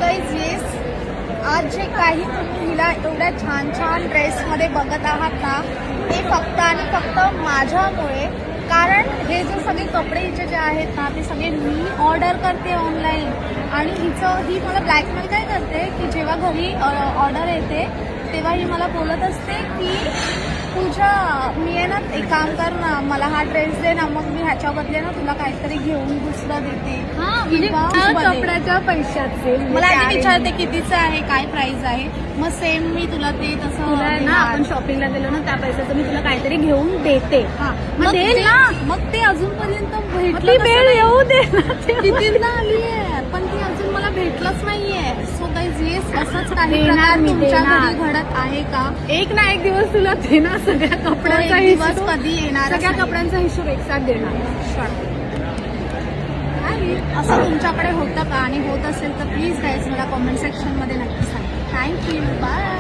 Guys yes, आज जे काही तुम्ही हिला एवढ्या छान छान ड्रेसमध्ये बघत आहात ना, ते फक्त आणि फक्त माझ्यामुळे. कारण हे जे सगळे कपडे हिचे जे आहेत ना, ते सगळे मी ऑर्डर करते ऑनलाईन. आणि ही मला ब्लॅकमेल काय करते की जेव्हा घरी ऑर्डर येते तेव्हा ही मला बोलत असते की तुझ्या मी आहे ना, एक काम कर ना, मला हा ड्रेस दे ना, मग मी ह्याच्या बदले ना तुला काहीतरी घेऊन दुसरं देते. कपड्याच्या पैशाचे मला आधी विचारते कितीचं आहे, काय प्राइस आहे, मग सेम मी तुला ते तसं तुला ना आपण शॉपिंगला गेलो ना, त्या पैशाचं मी तुला काहीतरी घेऊन देते. मग देईल ना. मग ते अजूनपर्यंत ती भेटली वेळ येऊ दे ना. कितीला आली आहे, पण ती अजून मला भेटलंच नाहीये. सो गाईज येस, असंच काही देणार प्रकार मी, तुमच्या देणार. घरी घडत आहे का? एक ना एक दिवस तुला देणार सगळ्या कपड्यांचा एक दिवस हिशोब, कधी येणार सगळ्या कपड्यांचा हिशोब एक साथ देणार. असं तुमच्याकडे होतं का, आणि होत असेल तर प्लीज गाईज मला कॉमेंट सेक्शन मध्ये नक्की सांगा. Thank you, bye.